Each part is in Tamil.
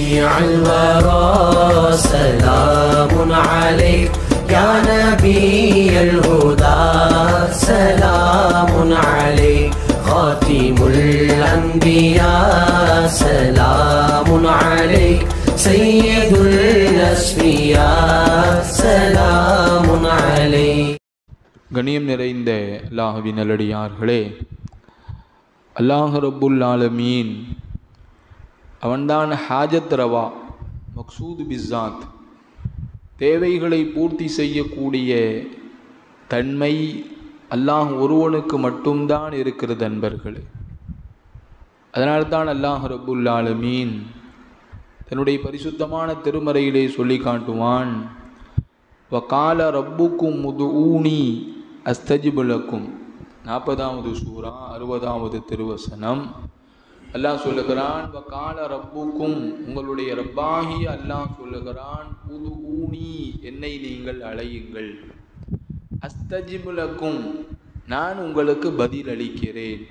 شفيع الورى سلام عليك يا نبي الهدى سلام عليك خاتم الأنبياء سلام عليك سيد الأسفياء سلام عليك. கண்ணியம் நிறைந்த அல்லாஹ்வின் நல்லடியார்களே, அல்லாஹ் ரப்புல் ஆலமீன் அவன்தான் ஹாஜத் ரவா மக்சூது பிஸ்ஸாத், தேவைகளை பூர்த்தி செய்யக்கூடிய தன்மை அல்லாஹ் ஒருவனுக்கு மட்டும்தான் இருக்கிறது அன்பர்களே. அதனால்தான் அல்லாஹ் ரப்புல் ஆலமீன் தன்னுடைய பரிசுத்தமான திருமறையிலே சொல்லி காட்டுவான், வகால ரப்புக்கும் உதுஊனி அஸ்தஜிபு லக்கும். 40வது சூரா 60வது திருவசனம். அல்லாஹ் சொல்லுகிறான், வகால ரப்புக்கும், உங்களுடைய ரப்பாகி அல்லாஹ் சொல்லுகிறான், உதுஊனி, என்னை நீங்கள் அழையுங்கள், அஸ்தஜிபு லக்கும், நான் உங்களுக்கு பதில் அளிக்கிறேன்.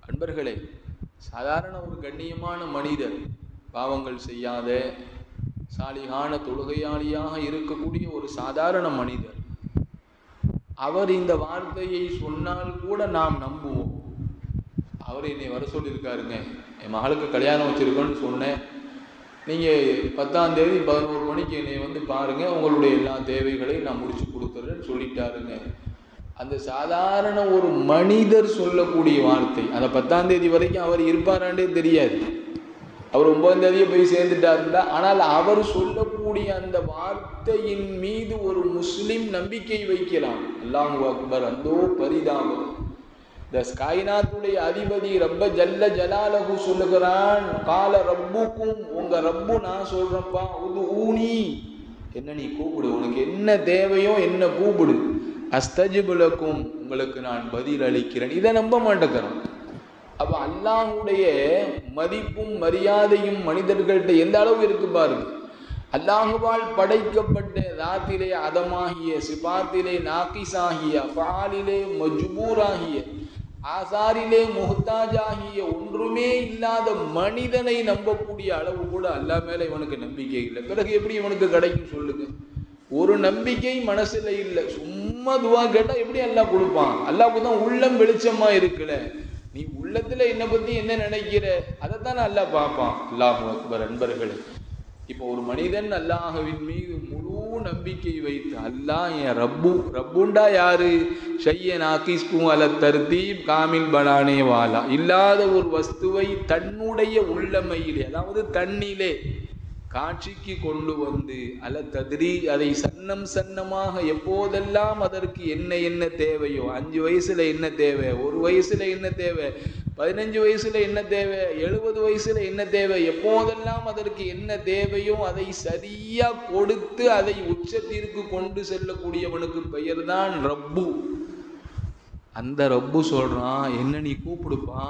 அன்பர்களே, சாதாரண ஒரு கண்ணியமான மனிதர், பாவங்கள் செய்யாத சாலிகான தொழுகையாளியாக இருக்கக்கூடிய ஒரு சாதாரண மனிதர், அவர் இந்த வார்த்தையை சொன்னால் கூட நாம் நம்புவோம். அவர் என்னை வர சொல்லியிருக்காருங்க, என் மகளுக்கு கல்யாணம் வச்சுருக்கோன்னு சொன்னேன், நீங்கள் 10ஆம் தேதி 11 மணிக்கு என்னை வந்து பாருங்கள், உங்களுடைய எல்லா தேவைகளையும் நான் முடிச்சு கொடுத்துட்றேன்னு சொல்லிட்டாருங்க. அந்த சாதாரண ஒரு மனிதர் சொல்லக்கூடிய வார்த்தை, அந்த 10ஆம் தேதி வரைக்கும் அவர் இருப்பாராண்டே தெரியாது, அவர் 9ஆம் தேதியை போய் சேர்ந்துட்டாருந்தா, ஆனால் அவர் சொல்லக்கூடிய அந்த வார்த்தையின் மீது ஒரு முஸ்லிம் நம்பிக்கை வைக்கிறான். அல்லாஹு அக்பர், அந்தோ பரிதாபம். இந்த காயினாத்துடைய அதிபதி ரப்ப ஜல்ல ஜலாலஹு சொல்லுகிறான், கால ரப்புக்கும், உங்க ரப்பு நான் சொல்றேன்ப்பா, உதுஊனி, என்ன நீ கூப்பிடு, உனக்கு என்ன தேவையோ என்ன கூப்பிடு, அஸ்தஜிபு லக்கும், உங்களுக்கு நான் பதில் அளிக்கிறேன். இதை நம்ப மாட்டேங்கிறோம். அப்ப அல்லாஹுடைய மதிப்பும் மரியாதையும் மனிதர்கள்ட்ட எந்த அளவு இருக்கு பாருங்க. அல்லாஹுவால் படைக்கப்பட்ட ராத்திலே அதமாகிய, சிபாத்திலே நாகிஸாகிய, ஃபாலிலே மஜ்பூராகிய, ஆசாரிலே முஹ்தாஜாகிய ஒன்றுமே இல்லாத மனிதனை நம்பக்கூடிய அளவு கூட அல்லாஹ் மேல இவனுக்கு நம்பிக்கை இல்லை. பிறகு எப்படி இவனுக்கு கிடைக்கும் சொல்லுங்க? ஒரு நம்பிக்கை மனசுல இல்லை, சும்மா துவா கேட்டா எப்படி அல்லாஹ் கொடுப்பான்? அல்லாஹ்வுக்கு தான் உள்ளம் வெளிச்சமா இருக்குல்ல, நீ உள்ளத்துல என்னை பத்தி என்ன நினைக்கிற அதைத்தான் அல்லாஹ் பார்ப்பான். அல்லாஹு அக்பர். அன்பர்களே, இப்போ ஒரு மனிதன் அல்லாஹ்வின் மீது முழு நம்பிக்கை வைத்து, அல்லாஹ் என் ரப்பு, ரப்புண்டா யாரு? ஷையன் ஆகிஸ்கும் அல தர்தீப் காமில் பனானே வாலா, இல்லாத ஒரு வஸ்துவை தன்னுடைய உள்ளமையிலே, அதாவது தன்னிலே காட்சிக்கு கொண்டு வந்து, அல தத்ரி, அதை சன்னம் சன்னமாக எப்போதெல்லாம் அதற்கு என்ன என்ன தேவையோ, 5 வயசுல என்ன தேவை, 1 வயசுல என்ன தேவை, 15 வயசுல என்ன தேவை, 70 வயசுல என்ன தேவை, எப்போதெல்லாம் அதற்கு என்ன தேவையோ அதை சரியா கொடுத்து அதை உச்சத்திற்கு கொண்டு செல்லக்கூடியவனுக்கு பெயர் தான் ரப்பு. அந்த ரப்பு சொல்றான், என்ன நீ கூப்பிடுப்பா,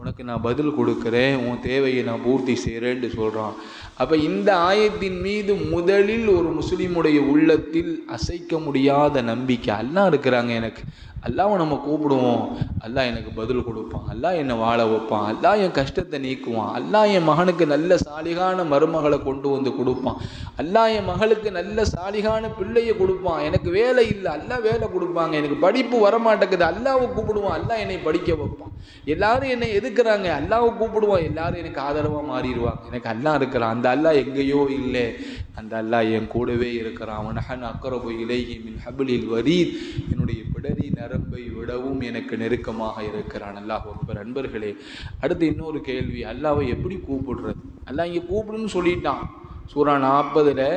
உனக்கு நான் பதில் கொடுக்குறேன், உன் தேவையை நான் பூர்த்தி செய்கிறேன்னு சொல்கிறான். அப்போ இந்த ஆயத்தின் மீது முதலில் ஒரு முஸ்லீமுடைய உள்ளத்தில் அசைக்க முடியாத நம்பிக்கை, அல்லாஹ் இருக்கிறாங்க எனக்கு, அல்லாஹ்வை நம்ம கூப்பிடுவோம், அல்லாஹ் எனக்கு பதில் கொடுப்பான், அல்லாஹ் என்னை வாழ வைப்பான், அல்லாஹ் என் கஷ்டத்தை நீக்குவான், அல்லாஹ் என் மகனுக்கு நல்ல சாலிகான மருமகளை கொண்டு வந்து கொடுப்பான், அல்லாஹ் என் மகளுக்கு நல்ல சாலிகான பிள்ளையை கொடுப்பான், எனக்கு வேலை இல்லை அல்லாஹ் வேலை கொடுப்பாங்க, எனக்கு படிப்பு வரமாட்டேங்குது அல்லாஹ்வை கூப்பிடுவான், அல்லாஹ் என்னை படிக்க வைப்பான், எல்லாரும் என்னை எதுக்குறாங்க அல்லாஹ்வை கூப்பிடுவான், எல்லாரும் எனக்கு ஆதரவாக மாறிடுவாங்க, எனக்கு அல்லாஹ் இருக்கிறான். அந்த அல்லாஹ் எங்கேயோ இல்லை, அந்த அல்லாஹ் என் கூடவே இருக்கிறான். வனஹன் அக்ரபு இலைஹி மின் ஹப்லில் வரீத், என்னுடைய பிடரி நரம்பை விடவும் எனக்கு நெருக்கமாக இருக்கிறான். அல்லாஹ் அக்பர். அன்பர்களே, அடுத்து இன்னொரு கேள்வி, அல்லாஹ்வை எப்படி கூப்பிடுறது? அல்லாஹ் இங்கே கூப்பிடுன்னு சொல்லிட்டான். சூரா 40ல்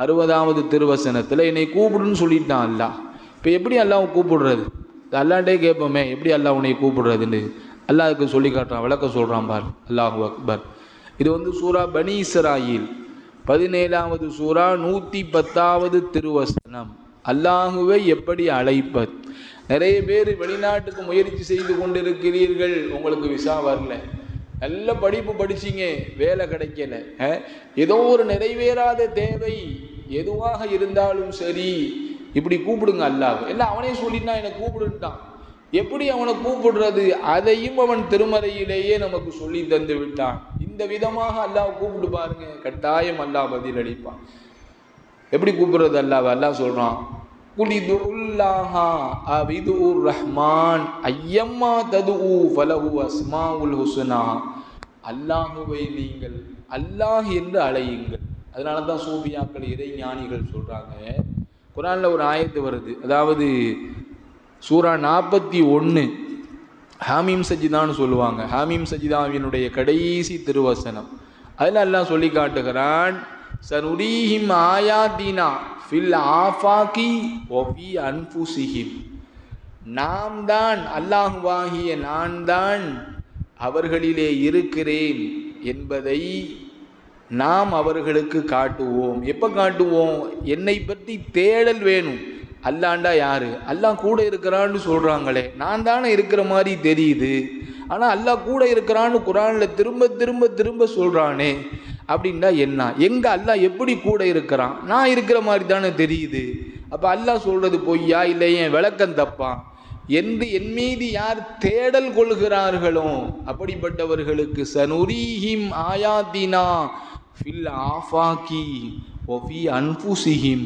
60வது திருவசனத்தில் என்னை கூப்பிடுன்னு சொல்லிட்டான் அல்லாஹ். இப்போ எப்படி அல்லாஹ்வை கூப்பிடுறது? அல்லாஹ்ட்டே கேட்போமே, எப்படி அல்லாஹ் உன்னை கூப்பிடுறதுன்னு அல்லாஹ்க்கு சொல்லி காட்டுறான், விளக்கம் சொல்கிறான் பார். அல்லாஹு அக்பர். இது சூரா பனி இஸ்ராயில் 17வது சூரா 110வது திருவசனம். அல்லாஹுவை எப்படி அழைப்பது? நிறைய பேர் வெளிநாட்டுக்கு முயற்சி செய்து கொண்டிருக்கிறீர்கள், உங்களுக்கு விசா வரல, நல்ல படிப்பு படிச்சிங்க, வேலை கிடைக்கல, ஏதோ ஒரு நிறைவேறாத தேவை எதுவாக இருந்தாலும் சரி, இப்படி கூப்பிடுங்க அல்லாஹ். எல்லாம் அவனே சொல்லிட்டான், என்னை கூப்பிடுட்டான். எப்படி அவனை கூப்பிடுறது? அதையும் அவன் திருமறையிலேயே நமக்கு சொல்லி தந்து விட்டான். இந்த விதமாக அல்லாஹ் கூப்பிட்டு பாருங்க, கட்டாயம் அல்லாஹ் பதில் அளிப்பான். எப்படி கூப்பிடுறது அல்லாஹ்? அல்லாஹ் சொல்றான், குலிதுல்லாஹா அவிதுர் ரஹ்மான் ஐயம்மா ததுஉ ஃபலஹு அஸ்மாஉல் ஹுஸ்னா. அல்லாஹுவை நீங்கள் அல்லாஹ் என்று அழையுங்கள். அதனால தான் சூஃபியாக்கள் இறை ஞானிகள் சொல்றாங்க, குர்ஆன்ல ஒரு ஆயத்து வருது, அதாவது சூரா 41 ஹாமீம் சஜிதான்னு சொல்லுவாங்க. ஹாமீம் சஜிதாவினுடைய கடைசி திருவசனம். அதில் அல்லாஹ் சொல்லி காட்டுகிறான், சனுரீஹிம் ஆயாத்தினா ஃபில் ஆஃபாகி வஃபி அன்ஃபுஸிஹிம். நாம் தான், அல்லாஹுவாகிய நான் தான் அவர்களிலே இருக்கிறேன் என்பதை நாம் அவர்களுக்கு காட்டுவோம். எப்போ காட்டுவோம்? என்னை பற்றி தேடல் வேணும். அல்லாண்டா யாரு? அல்லாஹ் கூட இருக்கிறான்னு சொல்றாங்களே, நான் தானே இருக்கிற மாதிரி தெரியுது, ஆனால் அல்லாஹ் கூட இருக்கிறான்னு குர்ஆனில் திரும்ப திரும்ப திரும்ப சொல்றானே, அப்படின்னா என்ன? எங்க அல்லாஹ் எப்படி கூட இருக்கிறான்? நான் இருக்கிற மாதிரி தானே தெரியுது. அப்போ அல்லாஹ் சொல்றது பொய்யா இல்லை என் விளக்கம் தப்பா என்று என் மீது யார் தேடல் கொள்கிறார்களோ அப்படிப்பட்டவர்களுக்கு சனுரீஹிம் ஆயாத்தினா ஃபில் ஆஃபாகி வஃபி அன்ஃபுஸிஹிம்,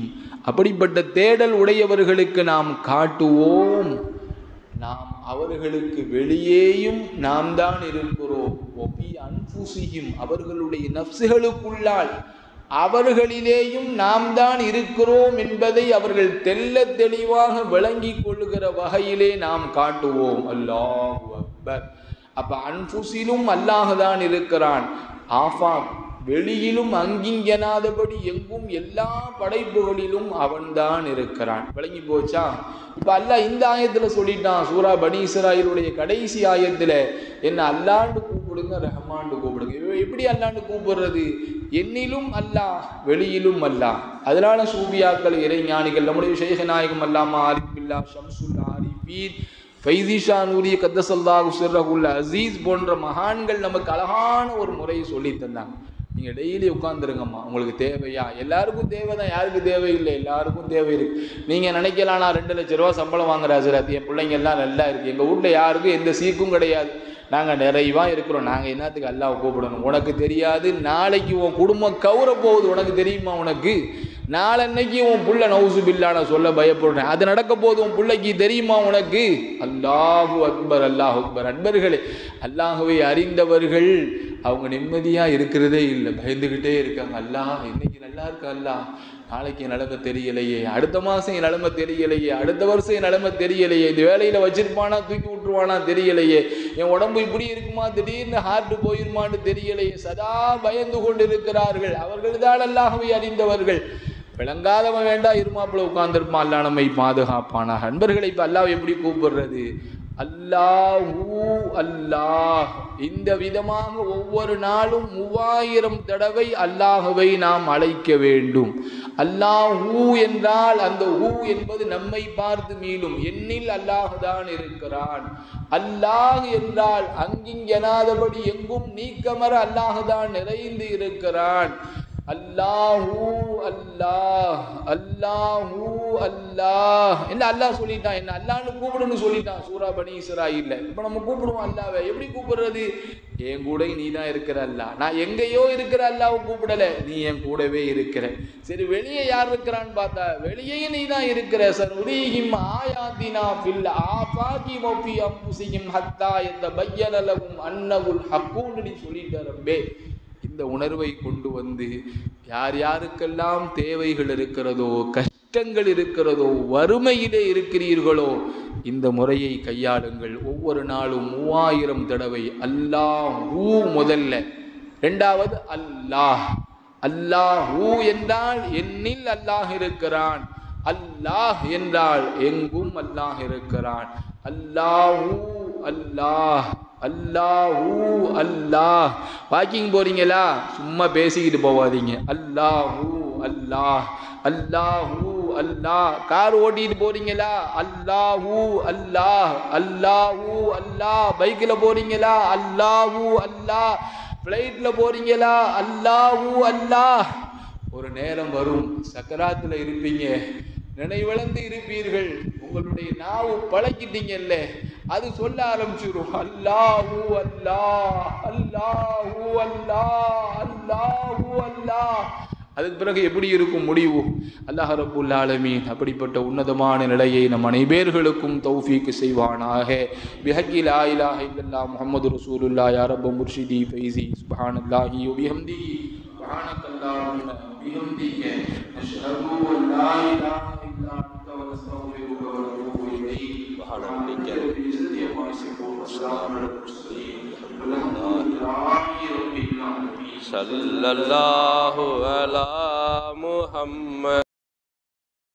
அப்படிப்பட்ட தேடல் உடையவர்களுக்கு நாம் காட்டுவோம், நாம் அவர்களுக்கு வெளியேயும் நாம் தான் இருக்கிறோம், வஃபி அன்ஃபுஸிஹிம் அவர்களுடைய நஃப்ஸுகளுக்குள்ளால் அவர்களிலேயும் நாம் தான் இருக்கிறோம் என்பதை அவர்கள் தெல்ல தெளிவாக விளங்கி கொள்ளுகிற வகையிலே நாம் காட்டுவோம். அல்லாஹு அக்பர். அப்ப அன்ஃபுஸிலும் அல்லாஹ் தான் இருக்கிறான், ஆஃபாக் வெளியிலும் அங்கிங்கெனாதபடி எங்கும் எல்லா படைப்புகளிலும் அவன்தான் இருக்கிறான். விளங்கி போச்சா? இப்ப அல்லாஹ் இந்த ஆயத்துல சொல்லிட்டான், சூரா பனி இஸ்ராயீலுடைய கடைசி ஆயத்துல, என்ன அல்லாண்டு கூப்பிடுங்க, ரஹ்மான்னு கூப்பிடுங்க. எப்படி அல்லாண்டு கூப்பிடுறது? என்னிலும் அல்லாஹ் வெளியிலும் அல்லாஹ். அதனால சூஃபியாக்கள் இறைஞானிகள் நம்முடைய ஷேഖ് நாயகம் அல்லாமா ஆரிஃப் பில்லா ஷம்சுல் ஆரிஃபீன் ஃபைஸிஷா நூரி கத்தஸல்லாஹு சிர்ரஹுல் அஸீஸ் போன்ற மகான்கள் நமக்கு அழகான ஒரு முறையை சொல்லி தந்தாங்க. நீங்கள் டெய்லி உட்காந்துருங்கம்மா, உங்களுக்கு தேவையா? எல்லாருக்கும் தேவை தான், யாருக்கு தேவையில்லை? எல்லாருக்கும் தேவை இருக்கு. நீங்கள் நினைக்கலாம், நான் 2 லட்ச ரூபா சம்பளம் வாங்குற ஹஸ்ரத், என் பிள்ளைங்க எல்லாம் நல்லா இருக்குது, எங்கள் வீட்டில் யாருக்கும் எந்த சீக்கும் கிடையாது, நாங்கள் நிறைவாக இருக்கிறோம், நாங்கள் என்னத்துக்கு அல்லாஹ் கூப்பிடணும்? உனக்கு தெரியாது, நாளைக்கு உன் குடும்பம் கௌர போகுது, உனக்கு தெரியுமா? உனக்கு நாளன்னைக்கு உன் புள்ள நவுசு பில்லா நான் சொல்ல பயப்படுறேன், அது நடக்க போது உன் பிள்ளைக்கு தெரியுமா உனக்கு? அல்லாஹு அக்பர், அல்லாஹு அக்பர். அன்பர்களே, அல்லாஹுவை அறிந்தவர்கள் அவங்க நிம்மதியாக இருக்கிறதே இல்லை, பயந்துக்கிட்டே இருக்காங்க. அல்லாஹ் இன்னைக்கு நல்லா இருக்கா, அல்லாஹ் நாளைக்கு என் நிலைமை தெரியலையே, அடுத்த மாதம் என் நிலைமை தெரியலையே, அடுத்த வருஷம் என் நிலைமை தெரியலையே, இந்த வேலையில் வச்சிருப்பானா தூக்கி விட்டுருவானா தெரியலையே, என் உடம்பு இப்படி இருக்குமா, திடீர்னு ஹார்ட் போயிருமான்னு தெரியலையே, சதா பயந்து கொண்டு இருக்கிறார்கள். அவர்கள் தான் அல்லாஹுவை அறிந்தவர்கள். விளங்காதவன் வேண்டாம் இருமாப்புல உட்கார்ந்துருப்பான், அல்லாஹ் நம்மை பாதுகாப்பானா. அன்பர்களை இப்போ அல்லாஹ் எப்படி கூப்பிடுறது? அல்லாஹூ அல்லாஹ். இந்த விதமாக ஒவ்வொரு நாளும் 3000 தடவை அல்லாஹுவை நாம் அழைக்க வேண்டும். அல்லாஹூ என்றால் அந்த ஹூ என்பது நம்மை பார்த்து மீளும், என்னில் அல்லாஹ் தான் இருக்கிறான். அல்லாஹ் என்றால் அங்கிங்கெனாதபடி எங்கும் நீக்கமர அல்லாஹ் தான் நிறைந்து இருக்கிறான். அல்லாஹூ அல்லாஹ், அல்லாஹூ அல்லாஹ் என்ன அல்லாஹ் சொல்லிட்டான், என்ன அல்லாஹ்னு கூப்பிடுன்னு சொல்லிட்டான் சூரா பனி இஸ்ராயீல்ல. இப்போ நம்ம கூப்பிடுவோம் அல்லாஹ்வை. எப்படி கூப்பிடுறது? என் கூட நீ தான் இருக்கிற அல்லாஹ், நான் எங்கேயோ இருக்கிற அல்லாஹ்வை கூப்பிடல, நீ என் கூடவே இருக்கிற. சரி, வெளியே யார் இருக்கிறான்னு பார்த்தா வெளியே நீ தான் இருக்கிற. சனுரீஹிம் ஆயாத்தினா ஃபில் ஆஃபாகி வஃபி அன்ஃபுஸிஹிம் ஹத்தா யதபய்யன லஹும் அன்னஹுல் ஹக்கூன்னு நீ சொல்லிட்ட ரப்பே. இந்த உணர்வை கொண்டு வந்து யார் யாருக்கெல்லாம் தேவைகள் இருக்கிறதோ, கஷ்டங்கள் இருக்கிறதோ, வறுமையிலே இருக்கிறீர்களோ, இந்த முறையை கையாளுங்கள். ஒவ்வொரு நாளும் 3000 தடவை அல்லாஹூ முதல்ல, இரண்டாவது அல்லாஹ். அல்லாஹூ என்றால் என்னில் அல்லாஹ் இருக்கிறான், அல்லாஹ் என்றால் எங்கும் அல்லாஹ் இருக்கிறான். அல்லாஹூ அல்லாஹ், அல்லாஹூ அல்லாஹ். வாக்கிங் போறீங்களா? சும்மா பேசிக்கிட்டு போவாதீங்க. அல்லாஹூ அல்லாஹ், அல்லாஹூ அல்லாஹ். கார் ஓட்டிட்டு போறீங்களா? அல்லாஹூ அல்லாஹ், அல்லாஹூ அல்லாஹ். பைக்கில் போறீங்களா? அல்லாஹூ அல்லாஹ். ஃப்ளைட்ல போறீங்களா? அல்லாஹூ அல்லாஹ். ஒரு நேரம் வரும், சக்கராத்தில் இருப்பீங்க, நினைவிழந்து இருப்பீர்கள். உங்களுடைய நாவு பழக்கிட்டீங்கல்ல, அது சொல்ல ஆரம்பிச்சிடும், அல்லாஹு அல்லாஹ் அல்லாஹு அல்லாஹ் அல்லாஹு அல்லாஹ். அதுக்கு பிறகு எப்படி இருக்கும் முடிவு? அல்லாஹ் ரப்புல் ஆலமீன் அப்படிப்பட்ட உன்னதமான நிலையை நம் அனைவர்களுக்கும் தௌஃபீக் செய்வானாக. பிஹக்கி லா இலாஹ இல்லல்லாஹ் முஹம்மது ரசூலுல்லாஹ் யா ரப்ப முர்ஷிதி ஃபைஸி சுப்ஹானல்லாஹி வ பிஹம்திஹி சுப்ஹானக்கல்லாஹும்ம பிஹம்திக நஷ்ஹது அன் லா இலாஹ இல்லா அன்த வ நஸ்தக்ஃபிருக வ நத்தூபு இலைக். சுப்ஹானல்லாஹி வ ஸல்லல்லாஹு அலா முஹம்மத்.